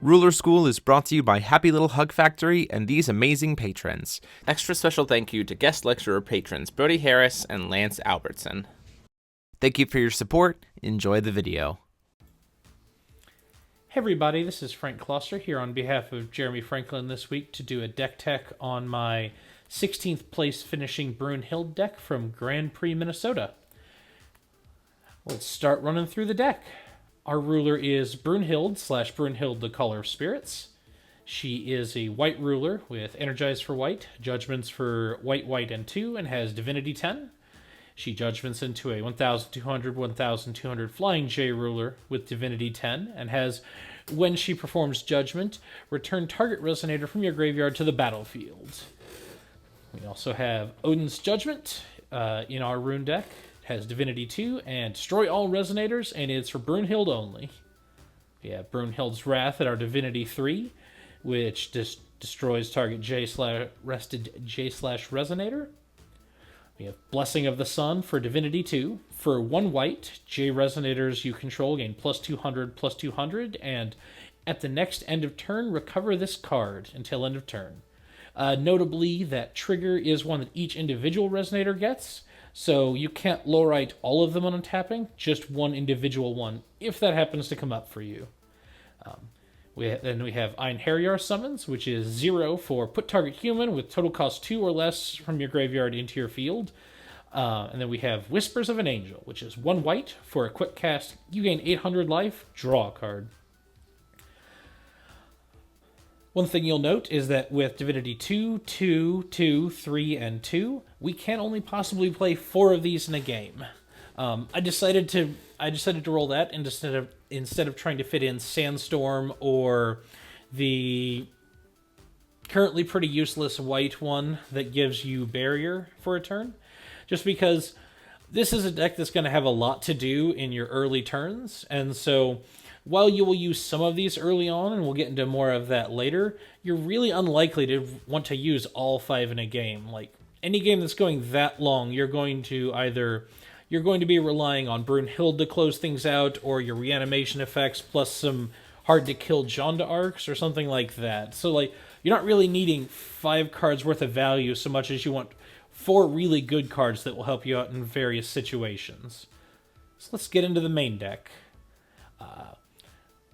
Ruler School is brought to you by Happy Little Hug Factory and these amazing patrons. Extra special thank you to guest lecturer patrons Brody Harris and Lance Albertson. Thank you for your support. Enjoy the video. Hey everybody, this is Frank Closser here on behalf of Jeremy Franklin this week to do a deck tech on my 16th place finishing Brunhild deck from Grand Prix, Minnesota. Let's start running through the deck. Our ruler is Brunhild / Brunhild the Caller of Spirits. She is a white ruler with Energize for white, Judgments for white, white, and 2, and has Divinity 10. She judgments into a 1,200 Flying J ruler with Divinity 10, and has, when she performs Judgment, return target Resonator from your graveyard to the battlefield. We also have Odin's Judgment in our rune deck. It has Divinity 2 and Destroy All Resonators, and it's for Brunhild only. We have Brunhild's Wrath at our Divinity 3, which destroys target rested J/Resonator. We have Blessing of the Sun for Divinity 2. For 1 white, J Resonators you control gain +200/+200, and at the next end of turn, recover this card until end of turn. Notably, that trigger is one that each individual Resonator gets, so you can't low-write all of them on tapping, just one individual one, if that happens to come up for you. Then we have Einherjar Summons, which is 0 for put target human with total cost 2 or less from your graveyard into your field. And then we have Whispers of an Angel, which is 1 white for a quick cast. You gain 800 life, draw a card. One thing you'll note is that with Divinity 2, 2, 2, 3, and 2, we can only possibly play 4 of these in a game. I decided to roll that instead of trying to fit in Sandstorm or the currently pretty useless white one that gives you Barrier for a turn. Just because this is a deck that's going to have a lot to do in your early turns, and so while you will use some of these early on, and we'll get into more of that later, you're really unlikely to want to use all 5 in a game. Like, any game that's going that long, you're going to be relying on Brunhild to close things out, or your reanimation effects, plus some hard-to-kill Jonda arcs, or something like that. So, like, you're not really needing 5 cards worth of value so much as you want 4 really good cards that will help you out in various situations. So let's get into the main deck.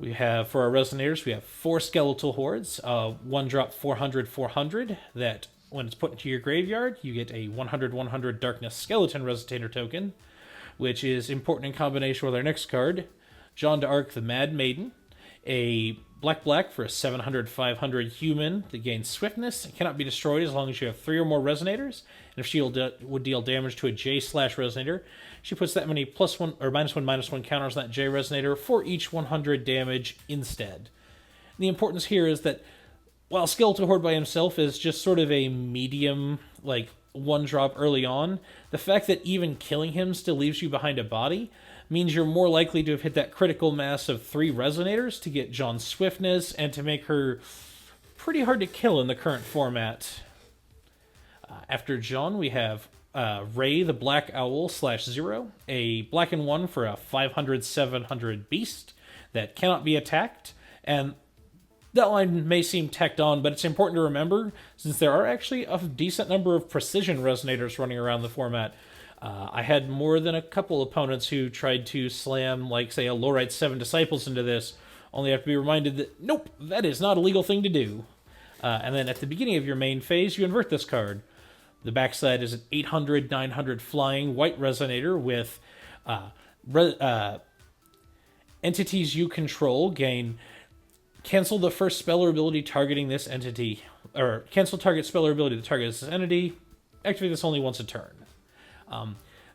We have, for our Resonators, we have 4 Skeletal Hordes, 1-drop 400/400, that when it's put into your graveyard, you get a 100/100 Darkness Skeleton Resonator token, which is important in combination with our next card, John d'Arc the Mad Maiden, a black for a 700/500 human that gains swiftness and cannot be destroyed as long as you have 3 or more Resonators, and if she would deal damage to a J/Resonator, she puts that many +1 or -1/-1 counters on that J Resonator for each 100 damage instead. And the importance here is that while Skeletal Horde by himself is just sort of a medium, like, 1-drop early on, the fact that even killing him still leaves you behind a body means you're more likely to have hit that critical mass of 3 Resonators to get John's swiftness and to make her pretty hard to kill in the current format. After John, we have Ray the Black Owl /0, a black and 1 for a 500/700 beast that cannot be attacked, and that line may seem tacked on, but it's important to remember, since there are actually a decent number of precision Resonators running around the format. I had more than a couple opponents who tried to slam, like, say, a Lorite 7 Disciples into this, only have to be reminded that, nope, that is not a legal thing to do. And then at the beginning of your main phase, you invert this card. The backside is an 800/900 flying white Resonator with entities you control gain cancel the first spell or ability targeting this entity, or cancel target spell or ability that targets this entity. Activate this only once a turn.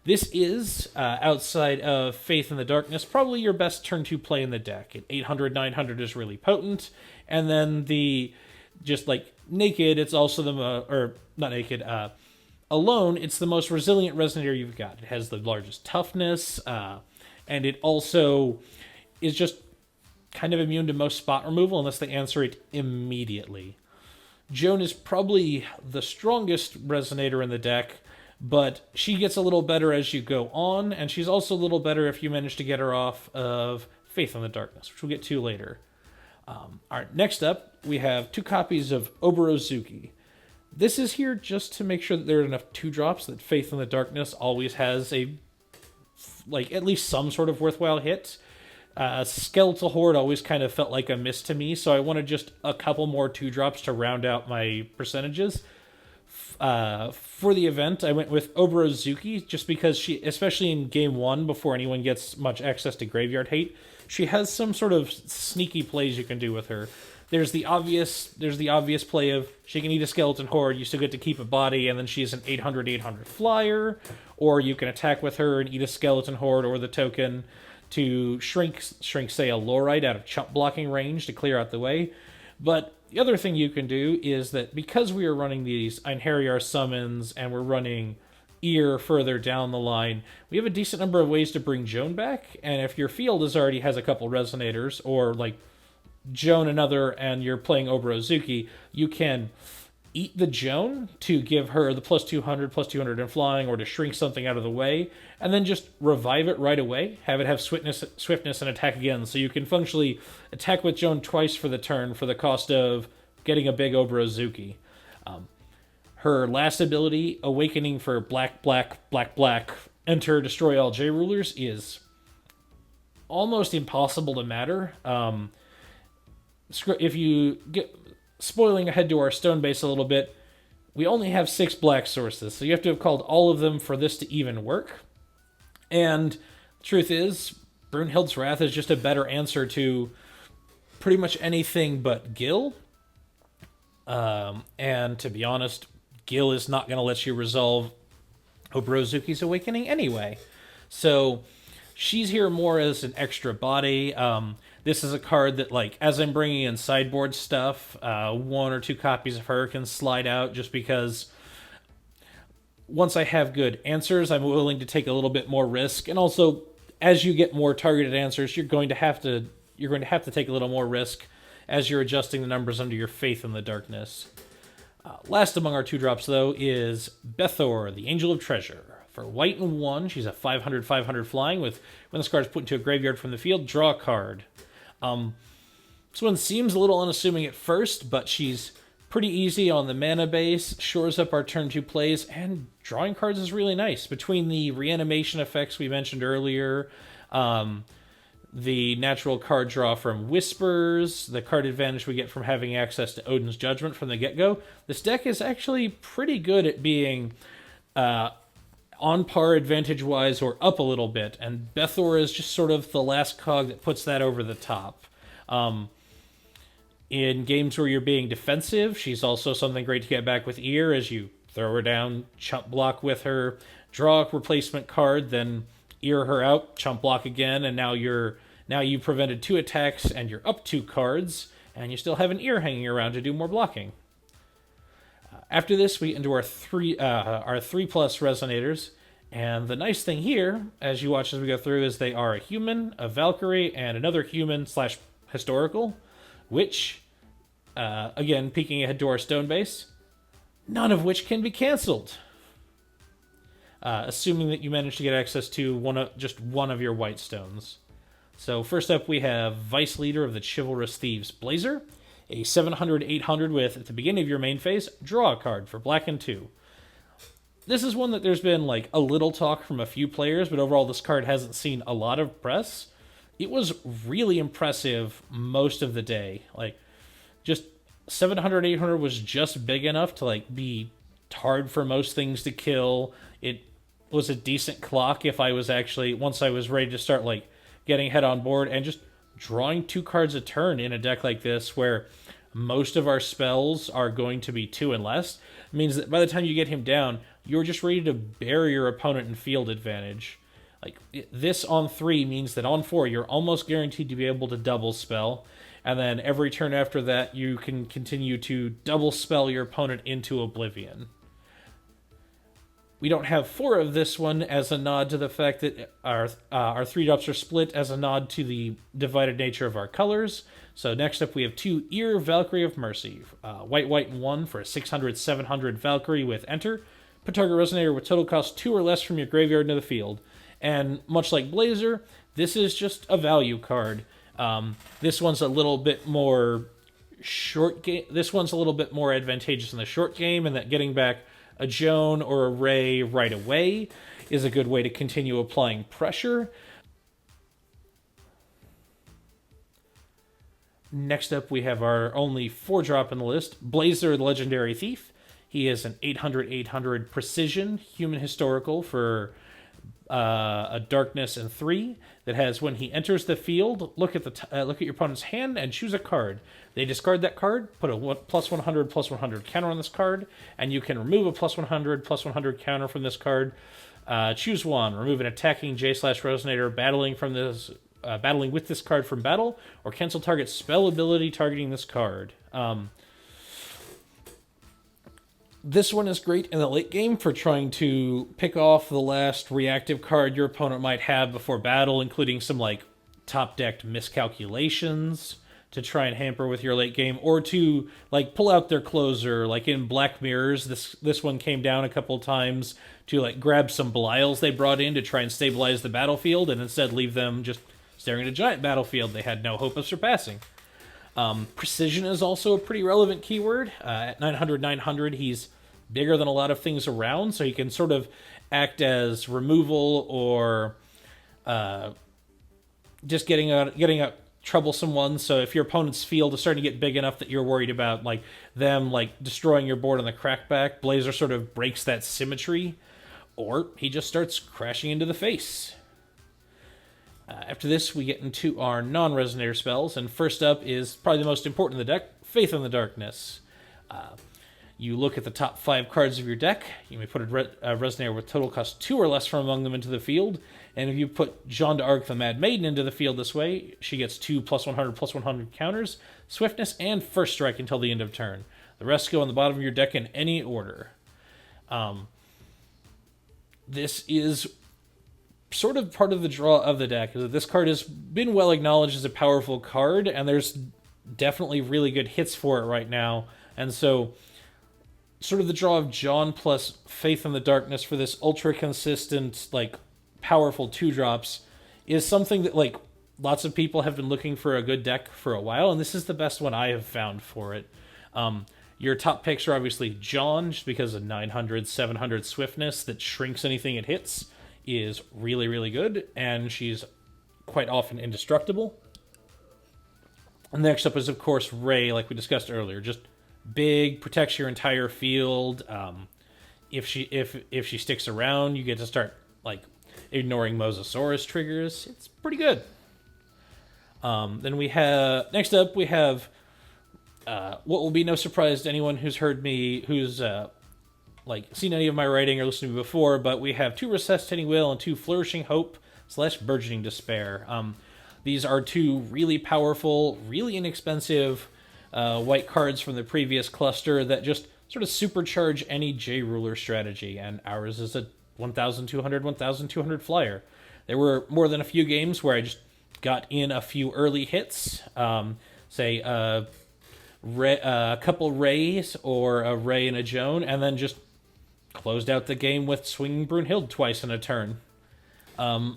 This is, outside of Faith in the Darkness, probably your best turn 2 play in the deck. At 800/900 is really potent, and then just like naked, it's also alone, it's the most resilient Resonator you've got. It has the largest toughness, and it also is just kind of immune to most spot removal unless they answer it immediately. Joan is probably the strongest Resonator in the deck, but she gets a little better as you go on, and she's also a little better if you manage to get her off of Faith in the Darkness, which we'll get to later. Next up, we have 2 copies of Oborozuki. This is here just to make sure that there are enough 2-drops that Faith in the Darkness always has at least some sort of worthwhile hit. Skeletal Horde always kind of felt like a miss to me, so I wanted just a couple more 2-drops to round out my percentages. For the event, I went with Oborozuki just because she, especially in game 1, before anyone gets much access to graveyard hate, she has some sort of sneaky plays you can do with her. There's the obvious play of she can eat a Skeleton Horde, you still get to keep a body, and then she's an 800 flyer, or you can attack with her and eat a Skeleton Horde or the token to shrink say a Lorite out of chump blocking range to clear out the way. But the other thing you can do is that because we are running these Einherjar summons and we're running Ear further down the line, we have a decent number of ways to bring Joan back, and if your field already has a couple Resonators, or like Joan another and you're playing Oborozuki, you can eat the Joan to give her the plus 200 in flying, or to shrink something out of the way, and then just revive it right away, have it have swiftness and attack again, so you can functionally attack with Joan twice for the turn for the cost of getting a big Oborozuki. Her last ability, Awakening for black, enter, destroy all J-Rulers, is almost impossible to matter. If you get... Spoiling ahead to our stone base a little bit, we only have 6 black sources, so you have to have called all of them for this to even work. And the truth is, Brunhild's Wrath is just a better answer to pretty much anything but Gil. And to be honest, Gil is not going to let you resolve Oborozuki's Awakening anyway. So she's here more as an extra body. This is a card that, like, as I'm bringing in sideboard stuff, 1 or 2 copies of her can slide out just because once I have good answers, I'm willing to take a little bit more risk. And also, as you get more targeted answers, you're going to have to take a little more risk as you're adjusting the numbers under your Faith in the Darkness. Last among our 2-drops, though, is Bethor, the Angel of Treasure. For white and 1, she's a 500 flying with, when this card is put into a graveyard from the field, draw a card. This one seems a little unassuming at first, but she's pretty easy on the mana base, shores up our turn 2 plays, and drawing cards is really nice. Between the reanimation effects we mentioned earlier, the natural card draw from Whispers, the card advantage we get from having access to Odin's Judgment from the get-go, this deck is actually pretty good at being on par advantage-wise or up a little bit, and Bethor is just sort of the last cog that puts that over the top. In games where you're being defensive, she's also something great to get back with Ear as you throw her down, chump block with her, draw a replacement card, then Ear her out, chump block again, and now you prevented 2 attacks and you're up 2 cards, and you still have an Ear hanging around to do more blocking. After this, we get into our 3+ Resonators, and the nice thing here, as you watch as we go through, is they are a human, a Valkyrie, and another human / historical, which, again, peeking ahead to our stone base, none of which can be cancelled. Assuming that you manage to get access to just one of your white stones. So first up we have Vice Leader of the Chivalrous Thieves, Blazer, a 700/800 with, at the beginning of your main phase, draw a card for black and 2. This is one that there's been like a little talk from a few players, but overall this card hasn't seen a lot of press. It was really impressive most of the day. Like, just 700/800 was just big enough to like be hard for most things to kill. It was a decent clock if I was actually, once I was ready to start like getting head on board, and just drawing 2 cards a turn in a deck like this where most of our spells are going to be 2 and less means that by the time you get him down, you're just ready to bury your opponent in field advantage. Like, this on 3 means that on 4 you're almost guaranteed to be able to double spell, and then every turn after that you can continue to double spell your opponent into oblivion. We don't have 4 of this one as a nod to the fact that our 3-drops are split as a nod to the divided nature of our colors. So next up we have 2 Ear Valkyrie of Mercy. White, and 1 for a 600/700 Valkyrie with enter. Put target Resonator with total cost 2 or less from your graveyard into the field. And much like Blazer, this is just a value card. This one's a little bit more short game. This one's a little bit more advantageous in the short game, and that getting back a Joan or a Ray right away is a good way to continue applying pressure. Next up, we have our only 4-drop in the list, Blazer, the Legendary Thief. He is an 800/800 precision human historical for a darkness and 3 that has, when he enters the field, look at your opponent's hand and choose a card. They discard that card, put a +100/+100 counter on this card, and you can remove a +100/+100 counter from this card. Choose one. Remove an attacking J/Resonator battling with this card from battle, or cancel target spell ability targeting this card. This one is great in the late game for trying to pick off the last reactive card your opponent might have before battle, including some top-decked miscalculations to try and hamper with your late game, or to pull out their closer. Like in Black Mirrors, this one came down a couple times to grab some Belials they brought in to try and stabilize the battlefield, and instead leave them just staring at a giant battlefield they had no hope of surpassing. Precision is also a pretty relevant keyword. At 900/900, he's bigger than a lot of things around, so he can sort of act as removal or just getting out troublesome ones. So if your opponent's field is starting to get big enough that you're worried about them destroying your board on the crackback, Blazer sort of breaks that symmetry, or he just starts crashing into the face. After this, we get into our non-Resonator spells, and first up is probably the most important in the deck, Faith in the Darkness. You look at the top 5 cards of your deck. You may put a Resonator with total cost 2 or less from among them into the field, and if you put Jeanne d'Arc the Mad Maiden into the field this way, she gets 2 +100/+100 counters, swiftness, and first strike until the end of turn. The rest go on the bottom of your deck in any order. This is sort of part of the draw of the deck, is that this card has been well acknowledged as a powerful card, and there's definitely really good hits for it right now. And so sort of the draw of John plus Faith in the Darkness for this ultra consistent, powerful 2-drops is something that lots of people have been looking for a good deck for a while, and this is the best one I have found for it. Your top picks are obviously John, just because of 900/700 swiftness that shrinks anything it hits is really, really good, and she's quite often indestructible. And next up is, of course, Ray, like we discussed earlier. Just big, protects your entire field. If she sticks around, you get to start ignoring Mosasaurus triggers. It's pretty good. Then we have next up we have what will be no surprise to anyone who's heard me, who's seen any of my writing or listened to me before, but we have 2 Resuscitating Will and 2 Flourishing Hope / Burgeoning Despair. These are 2 really powerful, really inexpensive white cards from the previous cluster that just sort of supercharge any J-Ruler strategy, and ours is a 1,200 flyer. There were more than a few games where I just got in a few early hits, say a couple Rays or a Ray and a Joan, and then just closed out the game with swinging Brunhild twice in a turn. And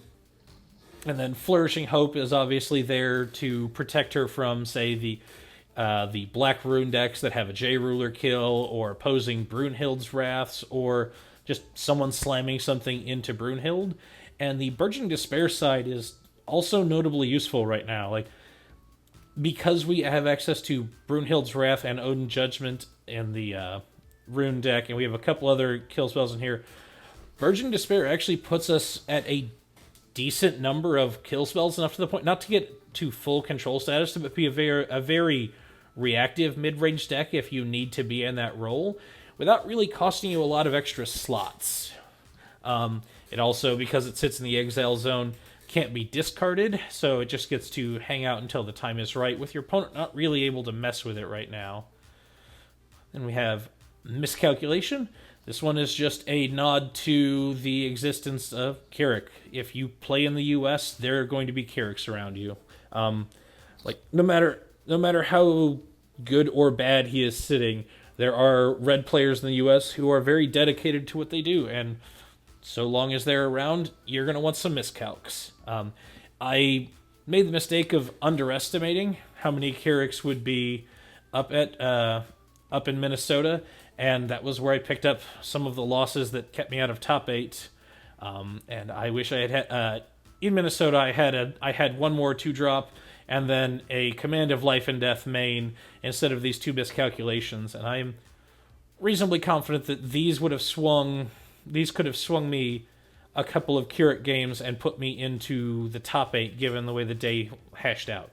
then Flourishing Hope is obviously there to protect her from, say, the Black Rune decks that have a J-Ruler kill, or opposing Brunhild's Wraths, or just someone slamming something into Brunhild. And the Burgeoning Despair side is also notably useful right now. Because we have access to Brunhild's Wrath and Odin Judgment in the Rune deck, and we have a couple other kill spells in here, Burgeoning Despair actually puts us at a decent number of kill spells, enough to the point not to get to full control status, but be a very reactive mid-range deck if you need to be in that role, without really costing you a lot of extra slots. It also, because it sits in the exile zone, can't be discarded, so it just gets to hang out until the time is right, with your opponent not really able to mess with it right now. Then we have Miscalculation. This one is just a nod to the existence of Carrick. If you play in the US, there are going to be Carricks around you. No matter how good or bad he is sitting, there are red players in the US who are very dedicated to what they do, and so long as they're around, you're going to want some miscalcs. I made the mistake of underestimating how many Kyrix would be up in Minnesota, and that was where I picked up some of the losses that kept me out of top 8. And I wish I had in Minnesota. I had one more 2-drop and then a Command of Life and Death main instead of these 2 miscalculations, and I am reasonably confident that these could have swung me a couple of Keurig games and put me into the top 8 given the way the day hashed out.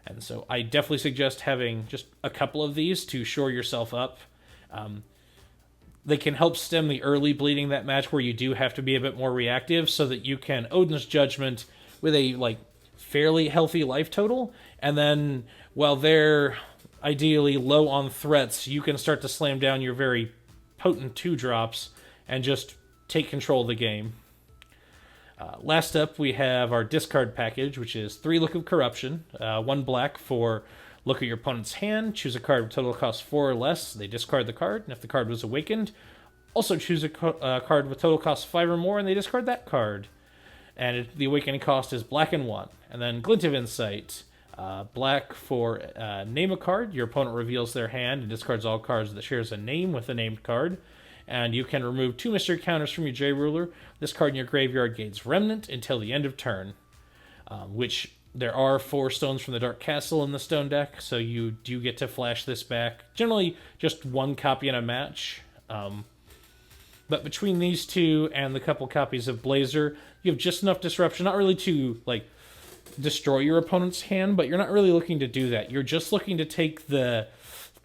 And so I definitely suggest having just a couple of these to shore yourself up. They can help stem the early bleeding that match where you do have to be a bit more reactive so that you can Odin's Judgment with a fairly healthy life total, and then while they're ideally low on threats, you can start to slam down your very potent 2-drops and just take control of the game. Last up, we have our discard package, which is 3 Look of Corruption, 1 black for look at your opponent's hand, choose a card with total cost 4 or less, they discard the card, and if the card was awakened, also choose a card with total cost 5 or more, and they discard that card. And the awakening cost is black and 1. And then Glint of Insight, black for name a card, your opponent reveals their hand and discards all cards that shares a name with a named card. And you can remove 2 mystery counters from your J-Ruler. This card in your graveyard gains Remnant until the end of turn. Which there are 4 stones from the Dark Castle in the stone deck, so you do get to flash this back. Generally, just 1 copy in a match. But between these 2 and the couple copies of Blazer, you have just enough disruption, not really to destroy your opponent's hand, but you're not really looking to do that. You're just looking to take the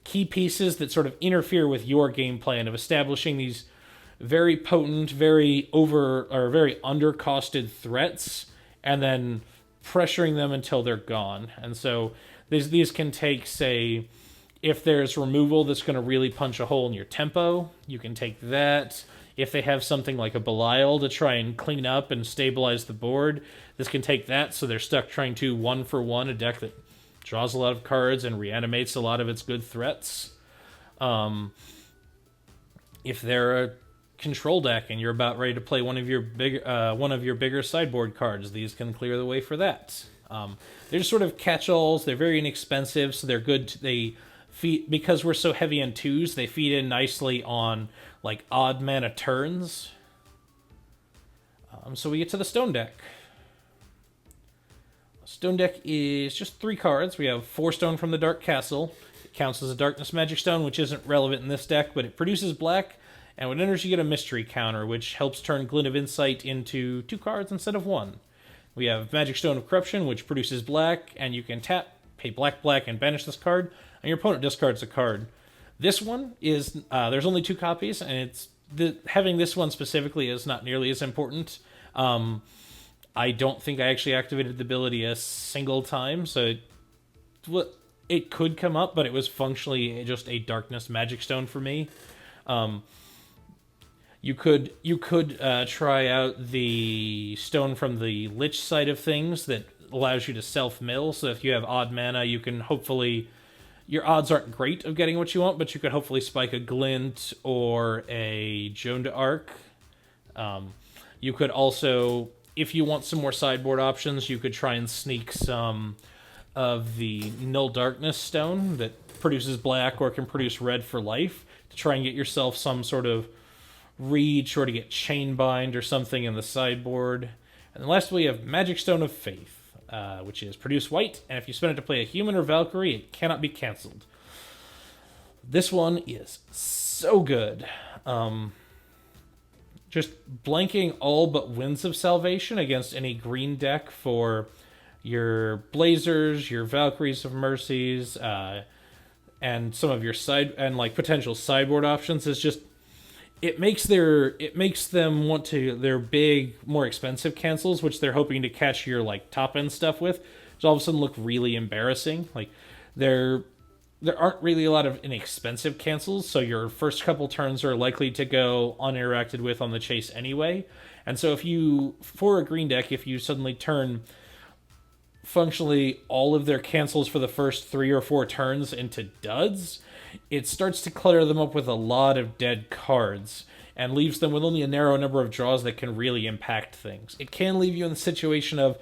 key pieces that sort of interfere with your game plan of establishing these very potent, very undercosted threats, and then pressuring them until they're gone. And so these can take, say, if there's removal that's going to really punch a hole in your tempo, you can take that. If they have something like a Belial to try and clean up and stabilize the board, this can take that, so they're stuck trying to 1-for-1 a deck that draws a lot of cards and reanimates a lot of its good threats. If they're a control deck and you're about ready to play one of your bigger sideboard cards, these can clear the way for that. They're just sort of catch-alls. They're very inexpensive, so they're good. They feed, because we're so heavy on 2s, they feed in nicely on odd mana turns. So we get to the stone deck. Stone deck is just 3 cards. We have 4 stone from the Dark Castle. It counts as a Darkness Magic Stone, which isn't relevant in this deck, but it produces black, and when it enters you get a mystery counter, which helps turn Glint of Insight into 2 cards instead of 1. We have Magic Stone of Corruption, which produces black, and you can tap, pay black, and banish this card, and your opponent discards a card. This one is, there's only 2 copies, and having this one specifically is not nearly as important. I don't think I actually activated the ability a single time, so it could come up, but it was functionally just a Darkness Magic Stone for me. You could try out the stone from the Lich side of things that allows you to self-mill, so if you have odd mana, you can hopefully... Your odds aren't great of getting what you want, but you could hopefully spike a Glint or a Joan d'Arc. You could also... If you want some more sideboard options, you could try and sneak some of the Null Darkness Stone that produces black or can produce red for life to try and get yourself some sort of reach or to get Chainbind or something in the sideboard. And then last we have Magic Stone of Faith, which is produce white, and if you spend it to play a human or Valkyrie, it cannot be cancelled. This one is so good. Just blanking all but Winds of Salvation against any green deck for your Blazers, your Valkyries of Mercies, and some of your potential sideboard options is just it makes them want to their big, more expensive cancels, which they're hoping to catch your top end stuff with, which all of a sudden look really embarrassing. There aren't really a lot of inexpensive cancels, so your first couple turns are likely to go uninteracted with on the chase anyway. And so for a green deck, if you suddenly turn functionally all of their cancels for the first 3 or 4 turns into duds, it starts to clutter them up with a lot of dead cards and leaves them with only a narrow number of draws that can really impact things. It can leave you in the situation of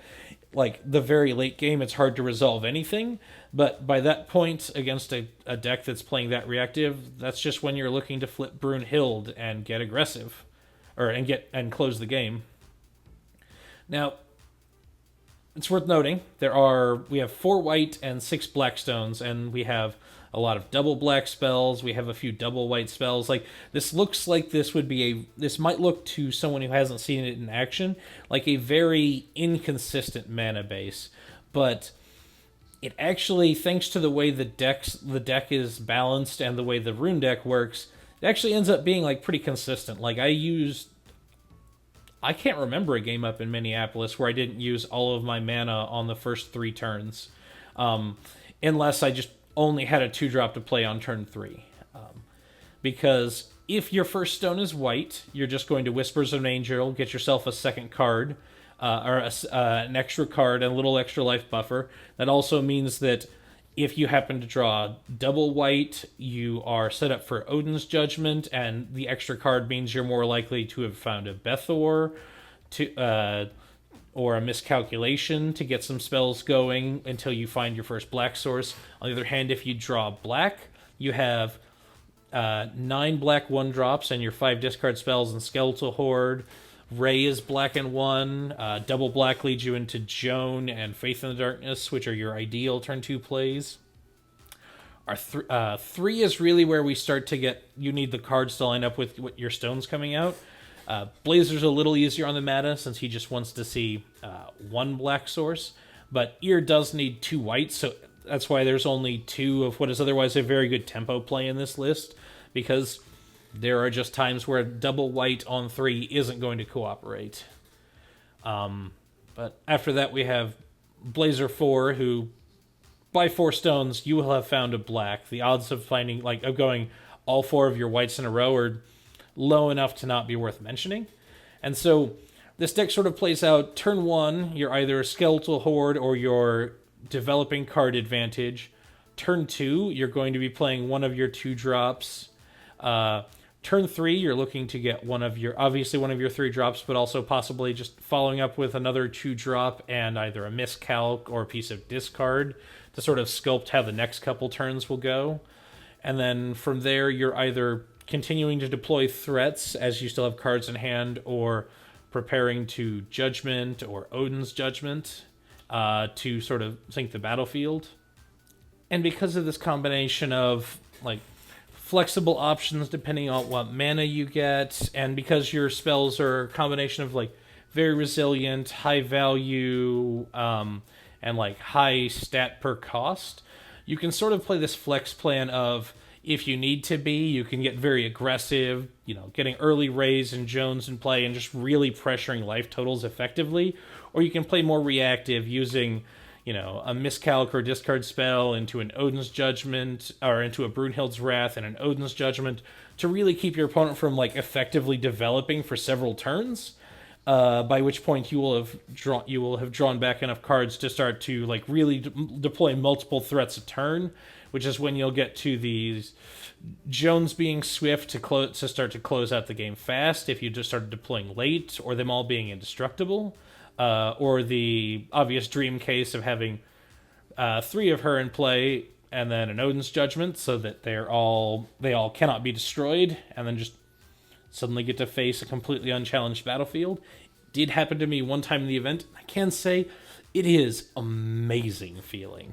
like the very late game, it's hard to resolve anything. But by that point, against a deck that's playing that reactive, that's just when you're looking to flip Brunhild and get aggressive, and close the game. Now, it's worth noting we have 4 white and 6 black stones, and we have a lot of double black spells. We have a few double white spells. Like, this looks like this might look to someone who hasn't seen it in action like a very inconsistent mana base, but it actually, thanks to the way the deck is balanced and the way the rune deck works, it actually ends up being like pretty consistent. Like, I can't remember a game up in Minneapolis where I didn't use all of my mana on the first 3 turns, unless I just only had a 2-drop to play on turn 3. Because if your first stone is white, you're just going to Whispers of an Angel, get yourself a second card, an extra card, and a little extra life buffer. That also means that if you happen to draw double white, you are set up for Odin's Judgment, and the extra card means you're more likely to have found a Bethor or a Miscalculation to get some spells going until you find your first black source. On the other hand, if you draw black, you have 9 black 1-drops and your 5 discard spells and Skeletal Horde. Ray is black and 1. Double black leads you into Joan and Faith in the Darkness, which are your ideal turn 2 plays. Our 3 is really where we start to get, you need the cards to line up with what your stones coming out. Blazer's a little easier on the meta since he just wants to see 1 black source, but Ear does need 2 whites, so that's why there's only 2 of what is otherwise a very good tempo play in this list, because there are just times where double white on 3 isn't going to cooperate. But after that we have Blazer 4, who by 4 stones you will have found a black. The odds of going all 4 of your whites in a row are low enough to not be worth mentioning. And so this deck sort of plays out turn 1, you're either a Skeletal Horde or you're developing card advantage. Turn 2, you're going to be playing one of your 2-drops. Turn 3, you're looking to get one of your 3-drops, but also possibly just following up with another 2-drop and either a miscalc or a piece of discard to sort of sculpt how the next couple turns will go. And then from there, you're either continuing to deploy threats as you still have cards in hand, or preparing to Judgment or Odin's Judgment to sort of sink the battlefield. And because of this combination of flexible options depending on what mana you get, and because your spells are a combination of very resilient, high value, and high stat per cost, you can sort of play this flex plan of, if you need to be, you can get very aggressive, getting early Rays and Jones in play and just really pressuring life totals effectively, or you can play more reactive using a miscalc or discard spell into an Odin's Judgment, or into a Brunhild's Wrath and an Odin's Judgment, to really keep your opponent from effectively developing for several turns. By which point you will have drawn back enough cards to start to really deploy multiple threats a turn, which is when you'll get to these Jones being swift to start to close out the game fast if you just started deploying late, or them all being indestructible. Or the obvious dream case of having 3 of her in play and then an Odin's Judgment, so that they all cannot be destroyed, and then just suddenly get to face a completely unchallenged battlefield. It did happen to me one time in the event. I can say it is amazing feeling.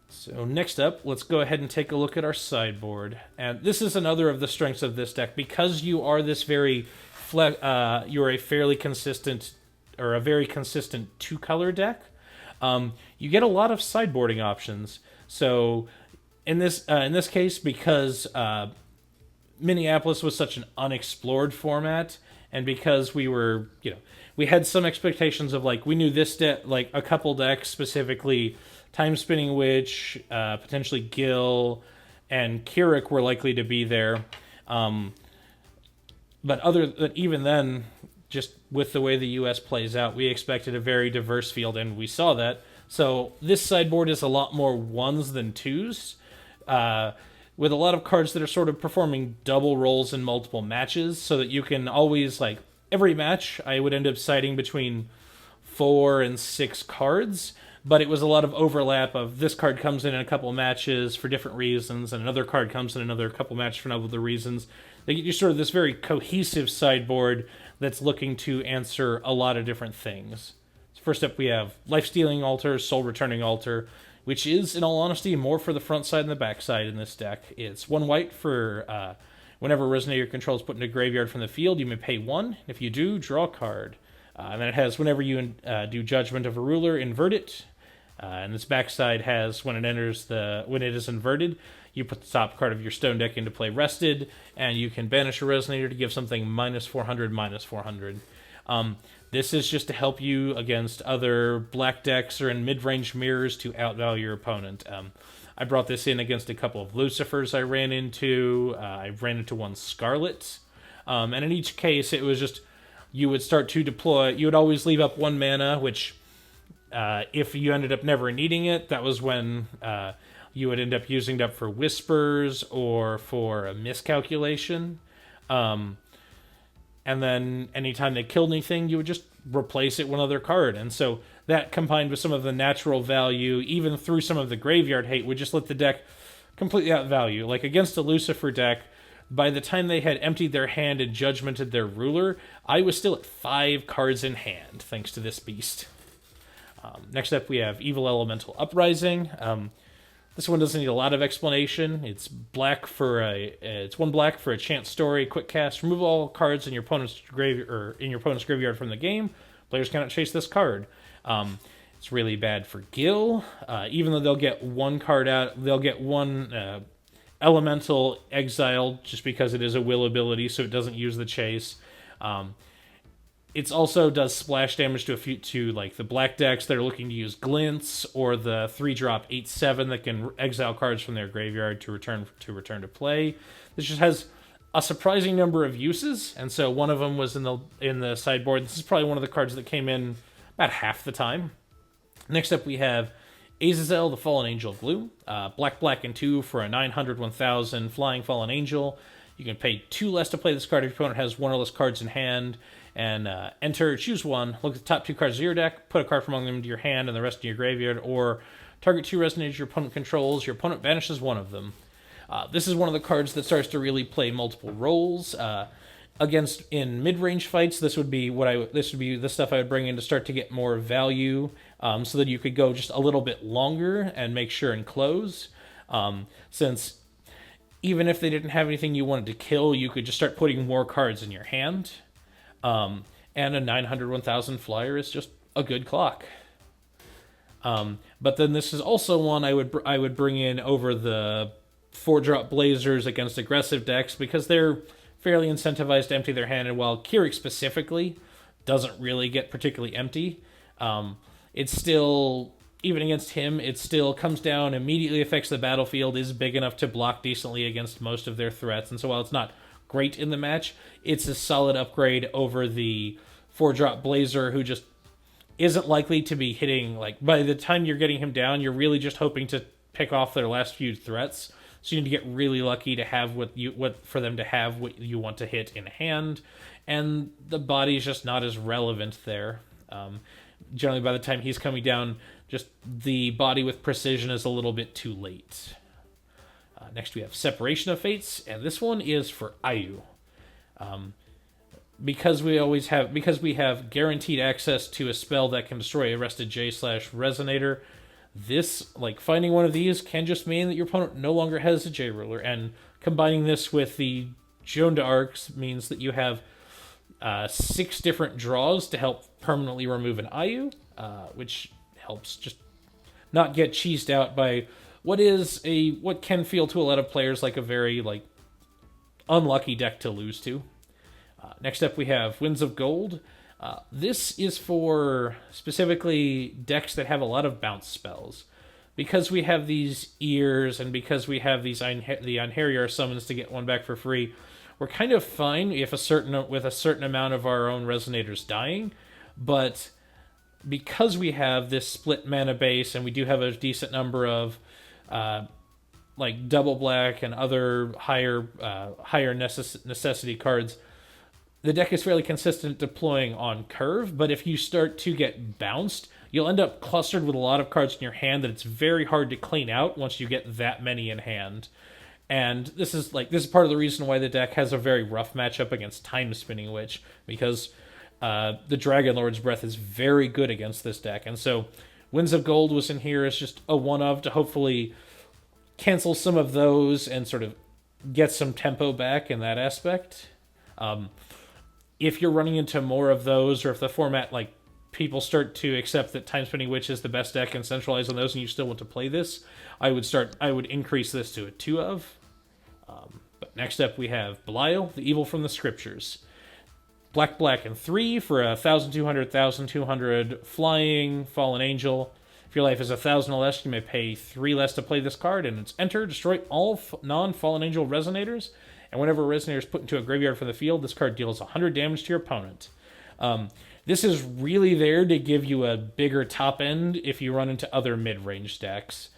So next up, let's go ahead and take a look at our sideboard. And this is another of the strengths of this deck. Because you are this you're a fairly consistent, or a very consistent 2-color deck, you get a lot of sideboarding options. So in this case, because Minneapolis was such an unexplored format, and because we were, we had some expectations of we knew this deck, a couple decks, specifically Time Spinning Witch, potentially Gil, and Keurig were likely to be there. But even then, just with the way the U.S. plays out, we expected a very diverse field, and we saw that. So this sideboard is a lot more 1s than 2s, with a lot of cards that are sort of performing double roles in multiple matches, so that you can always, every match I would end up siding between 4 and 6 cards, but it was a lot of overlap of this card comes in a couple of matches for different reasons, and another card comes in another couple matches for other reasons. They get you sort of this very cohesive sideboard that's looking to answer a lot of different things. So first up, we have Life-Stealing Altar, Soul-Returning Altar, which is, in all honesty, more for the front side and the back side in this deck. It's 1 white for whenever Resonator control is put into graveyard from the field, you may pay 1. If you do, draw a card. And then it has, whenever you do Judgment of a Ruler, invert it. And this backside has, when it is inverted, you put the top card of your stone deck into play rested, and you can banish a Resonator to give something -400, -400. This is just to help you against other black decks or in mid-range mirrors to outvalue your opponent. I brought this in against a couple of Lucifers I ran into. I ran into one Scarlet. And in each case, it was just, you would start to deploy, you would always leave up 1 mana, which if you ended up never needing it, that was when you would end up using it up for Whispers or for a Miscalculation. And then anytime they killed anything, you would just replace it with another card. And so that, combined with some of the natural value, even through some of the graveyard hate, would just let the deck completely outvalue. Like against a Lucifer deck, by the time they had emptied their hand and judgmented their ruler, I was still at 5 cards in hand, thanks to this beast. Next up, we have Evil Elemental Uprising. This one doesn't need a lot of explanation. It's it's 1 black for a chance story, quick cast. Remove all cards in your opponent's graveyard from the game. Players cannot chase this card. It's really bad for Gil. Even though they'll get 1 card out, they'll get 1 elemental exiled just because it is a will ability, so it doesn't use the chase. It also does splash damage to like the black decks that are looking to use Glints, or the 3-drop 8/7 that can exile cards from their graveyard to return to play. This just has a surprising number of uses, and so one of them was in the sideboard. This is probably one of the cards that came in about half the time. Next up, we have Azazel, the Fallen Angel of Gloom. Black and 2 for a 900, 1000 flying Fallen Angel. You can pay 2 less to play this card if your opponent has 1 or less cards in hand. And choose 1, look at the top 2 cards of your deck, put a card from among them into your hand and the rest in your graveyard, or target 2 Resonators your opponent controls, your opponent banishes 1 of them. This is one of the cards that starts to really play multiple roles. In mid-range fights, this would be the stuff I would bring in to start to get more value, so that you could go just a little bit longer and make sure and close. Since even if they didn't have anything you wanted to kill, you could just start putting more cards in your hand. And a 900, 1000 flyer is just a good clock. But then this is also one I would bring in over the 4-drop Blazers against aggressive decks, because they're fairly incentivized to empty their hand, and while Keurig specifically doesn't really get particularly empty, it's still, even against him, it still comes down, immediately affects the battlefield, is big enough to block decently against most of their threats, and so while it's not great in the match, it's a solid upgrade over the 4-drop Blazer, who just isn't likely to be hitting. Like, by the time you're getting him down, you're really just hoping to pick off their last few threats, so you need to get really lucky to have what you want to hit in hand, and the body's just not as relevant there. Generally, by the time he's coming down, just the body with precision is a little bit too late. Next, we have Separation of Fates, and this one is for Ayu. Because we have guaranteed access to a spell that can destroy a rested J/Resonator, this, finding one of these can just mean that your opponent no longer has a J ruler, and combining this with the Joan d'Arcs means that you have 6 different draws to help permanently remove an Ayu, which helps just not get cheesed out by what can feel to a lot of players like a very unlucky deck to lose to. Next up, we have Winds of Gold. This is for specifically decks that have a lot of bounce spells. Because we have these ears, and because we have the Einherjar summons to get 1 back for free, we're kind of fine with a certain amount of our own Resonators dying. But because we have this split mana base, and we do have a decent number of double black and other higher necessity cards, the deck is fairly consistent deploying on curve, but if you start to get bounced, you'll end up clustered with a lot of cards in your hand that it's very hard to clean out once you get that many in hand. And this is part of the reason why the deck has a very rough matchup against Time Spinning Witch, because the Dragon Lord's Breath is very good against this deck. And so Winds of Gold was in here as just a one-of to hopefully cancel some of those and sort of get some tempo back in that aspect. If you're running into more of those, or if the format, people start to accept that Time Spinning Witch is the best deck and centralize on those, and you still want to play this, I would increase this to a 2-of. But next up we have Belial, the Evil from the Scriptures. Black, and 3 for 1,200 flying, Fallen Angel. If your life is 1,000 or less, you may pay 3 less to play this card, and it's enter, destroy all non-Fallen Angel Resonators, and whenever a Resonator is put into a graveyard from the field, this card deals 100 damage to your opponent. This is really there to give you a bigger top end if you run into other mid-range decks.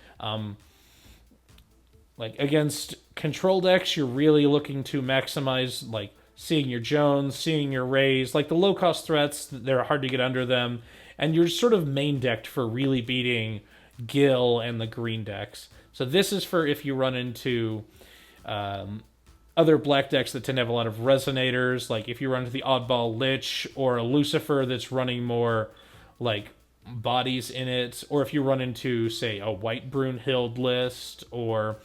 Against control decks, you're really looking to maximize, seeing your Jones, seeing your Rays, the low-cost threats, they're hard to get under them, and you're sort of main decked for really beating Gil and the green decks. So this is for if you run into other black decks that tend to have a lot of Resonators, if you run into the Oddball Lich, or a Lucifer that's running more, bodies in it, or if you run into, say, a white Brunhild list, or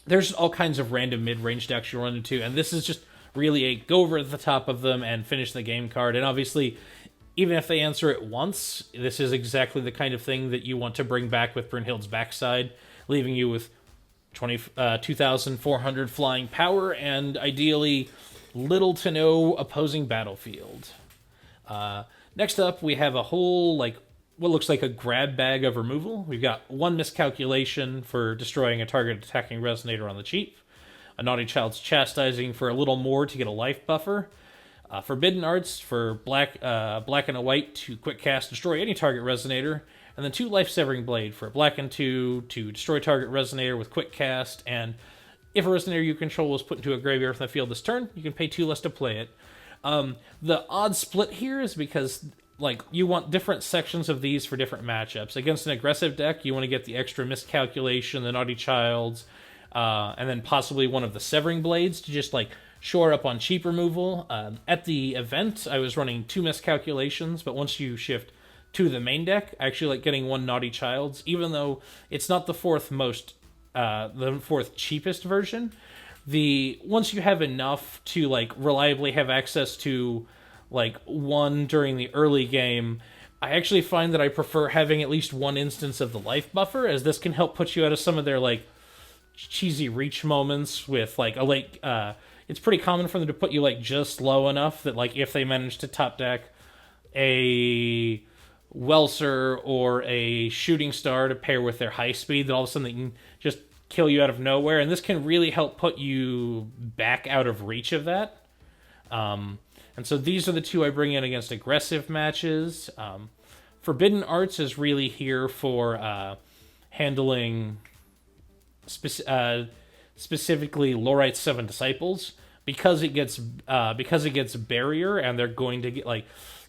there's all kinds of random mid-range decks you run into, and this is just really a go over the top of them and finish the game card. And obviously, even if they answer it once, this is exactly the kind of thing that you want to bring back with Brunhild's backside, leaving you with 2,400 flying power and ideally little to no opposing battlefield. Next up, we have a whole, what looks like a grab bag of removal. We've got 1 miscalculation for destroying a target attacking Resonator on the cheap, a Naughty Child's Chastising for a little more to get a life buffer, Forbidden Arts for black and a white to quick cast destroy any target Resonator, and then 2 Life-Severing Blade for black and 2 to destroy target Resonator with quick cast, and if a Resonator you control was put into a graveyard from the field this turn, you can pay 2 less to play it. The odd split here is because you want different sections of these for different matchups. Against an aggressive deck, you want to get the extra Miscalculation, the Naughty Childs, and then possibly one of the Severing Blades to just shore up on cheap removal. At the event, I was running 2 Miscalculations, but once you shift to the main deck, I actually like getting 1 Naughty Childs, even though it's not the fourth cheapest version. Once you have enough to reliably have access to 1 during the early game, I actually find that I prefer having at least 1 instance of the life buffer, as this can help put you out of some of their cheesy reach moments with a late. It's pretty common for them to put you just low enough that if they manage to top deck a Welser or a Shooting Star to pair with their high speed, that all of a sudden they can just kill you out of nowhere, and this can really help put you back out of reach of that. And so these are the 2 I bring in against aggressive matches. Forbidden Arts is really here for handling specifically Lorite's 7 Disciples, because it gets barrier, and they're going to get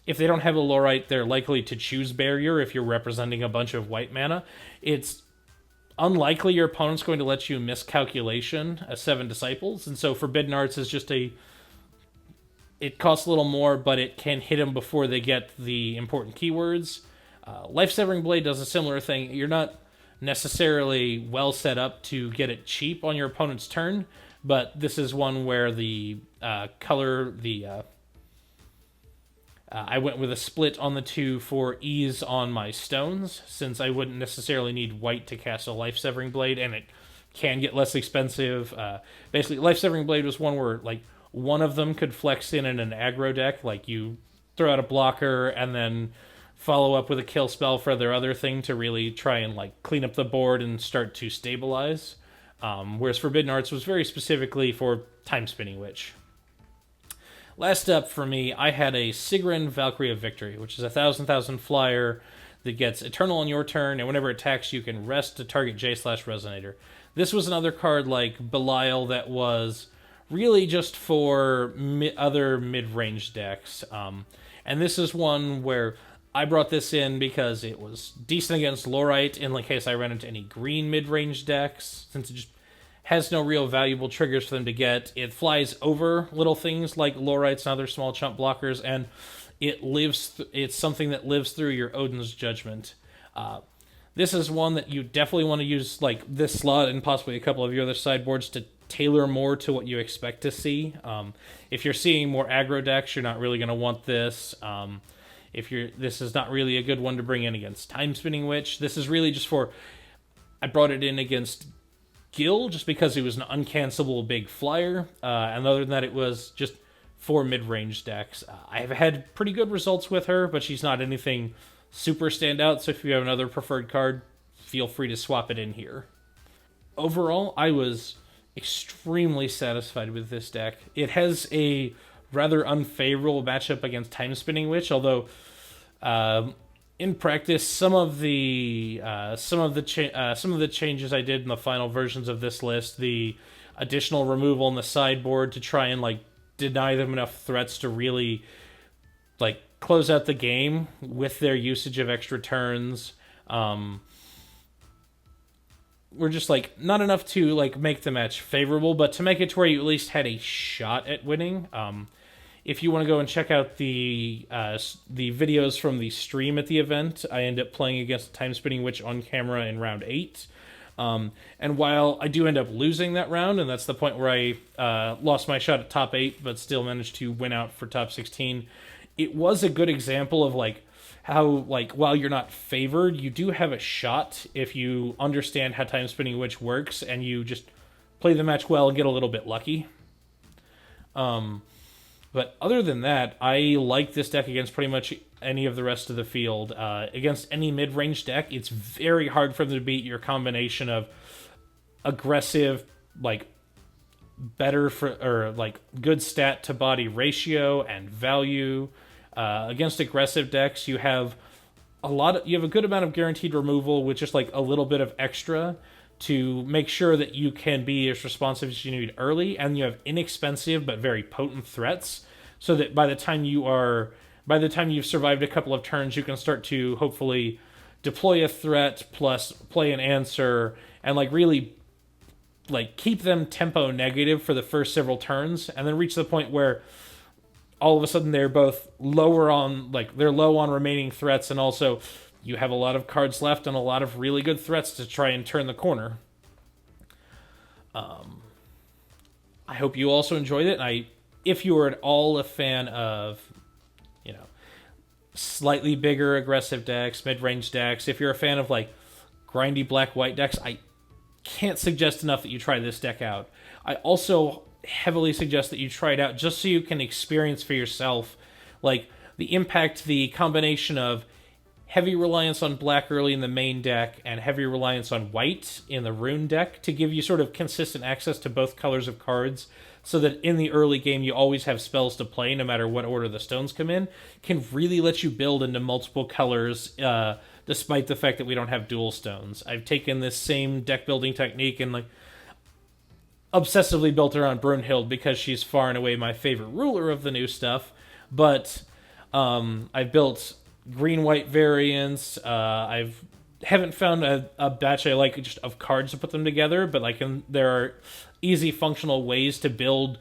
if they don't have a Lorite, they're likely to choose barrier if you're representing a bunch of white mana. It's unlikely your opponent's going to let you miscalculation a 7 Disciples, and so Forbidden Arts is just it costs a little more, but it can hit them before they get the important keywords. Life-Severing Blade does a similar thing. You're not necessarily well set up to get it cheap on your opponent's turn, but this is one where I went with a split on the 2 for ease on my stones, since I wouldn't necessarily need white to cast a Life-Severing Blade, and it can get less expensive. Basically, Life-Severing Blade was one where one of them could flex in an aggro deck, you throw out a blocker and then follow up with a kill spell for their other thing to really try and clean up the board and start to stabilize. Whereas Forbidden Arts was very specifically for Time Spinning Witch. Last up for me, I had a Sigrun Valkyrie of Victory, which is a 1,000 flyer that gets Eternal on your turn, and whenever it attacks, you can rest to target J/Resonator. This was another card like Belial that was really just for other mid-range decks. And this is one where I brought this in because it was decent against Lorite in case I ran into any green mid-range decks, since it just has no real valuable triggers for them to get. It flies over little things like Lorites and other small chump blockers, and it's something that lives through your Odin's Judgment. This is one that you definitely want to use this slot and possibly a couple of your other sideboards to tailor more to what you expect to see. If you're seeing more aggro decks, you're not really going to want this. This is not really a good one to bring in against Time Spinning Witch. This is really just I brought it in against Gil just because he was an uncancelable big flyer, and other than that, it was just for mid-range decks. I've had pretty good results with her, but she's not anything super standout, so if you have another preferred card, feel free to swap it in here. Overall, I was extremely satisfied with this deck. It has a rather unfavorable matchup against Time Spinning Witch, although in practice, some of the changes I did in the final versions of this list, the additional removal in the sideboard to try and deny them enough threats to really close out the game with their usage of extra turns, were just not enough to make the match favorable, but to make it to where you at least had a shot at winning. If you want to go and check out the videos from the stream at the event, I end up playing against Time Spinning Witch on camera in round 8. And while I do end up losing that round, and that's the point where I lost my shot at top 8, but still managed to win out for top 16, it was a good example of how while you're not favored, you do have a shot if you understand how Time Spinning Witch works, and you just play the match well and get a little bit lucky. But other than that, I like this deck against pretty much any of the rest of the field. Against any mid-range deck, it's very hard for them to beat your combination of aggressive, better good stat to body ratio and value. Against aggressive decks, you have a good amount of guaranteed removal with just a little bit of extra to make sure that you can be as responsive as you need early, and you have inexpensive but very potent threats, so that by the time you've survived a couple of turns, you can start to hopefully deploy a threat plus play an answer and really keep them tempo negative for the first several turns, and then reach the point where all of a sudden they're both lower on they're low on remaining threats, and also you have a lot of cards left and a lot of really good threats to try and turn the corner. I hope you also enjoyed it. If you were at all a fan of, slightly bigger aggressive decks, mid-range decks, if you're a fan of grindy black-white decks, I can't suggest enough that you try this deck out. I also heavily suggest that you try it out just so you can experience for yourself the impact the combination of heavy reliance on black early in the main deck and heavy reliance on white in the rune deck to give you sort of consistent access to both colors of cards, so that in the early game you always have spells to play no matter what order the stones come in, can really let you build into multiple colors, despite the fact that we don't have dual stones. I've taken this same deck building technique and obsessively built around Brunhild because she's far and away my favorite ruler of the new stuff, but I've built green-white variants. Haven't found a batch I like just of cards to put them together, but there are easy functional ways to build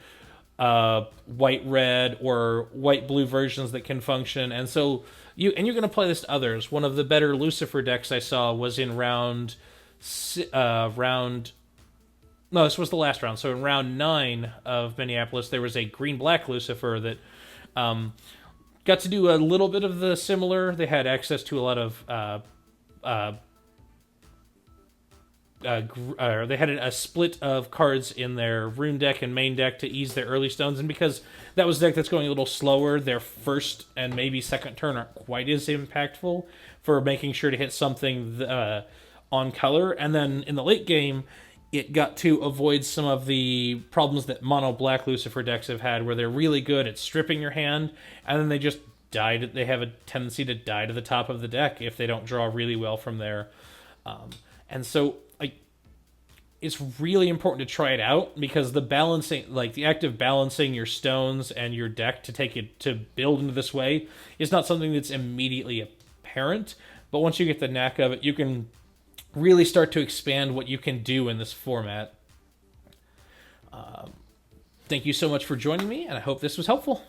white-red or white-blue versions that can function, and so you're going to play this to others. One of the better Lucifer decks I saw was in No, this was the last round. So in round 9 of Minneapolis, there was a green-black Lucifer that got to do a little bit of the similar. They had access to a lot of they had a split of cards in their rune deck and main deck to ease their early stones, and because that was a deck that's going a little slower, their first and maybe second turn aren't quite as impactful for making sure to hit something on color. And then in the late game, it got to avoid some of the problems that mono black Lucifer decks have had, where they're really good at stripping your hand, and then they just die. They have a tendency to die to the top of the deck if they don't draw really well from there. And so it's really important to try it out, because the balancing, like the act of balancing your stones and your deck to take it to build into this way, is not something that's immediately apparent. But once you get the knack of it, you can really start to expand what you can do in this format. Thank you so much for joining me, and I hope this was helpful.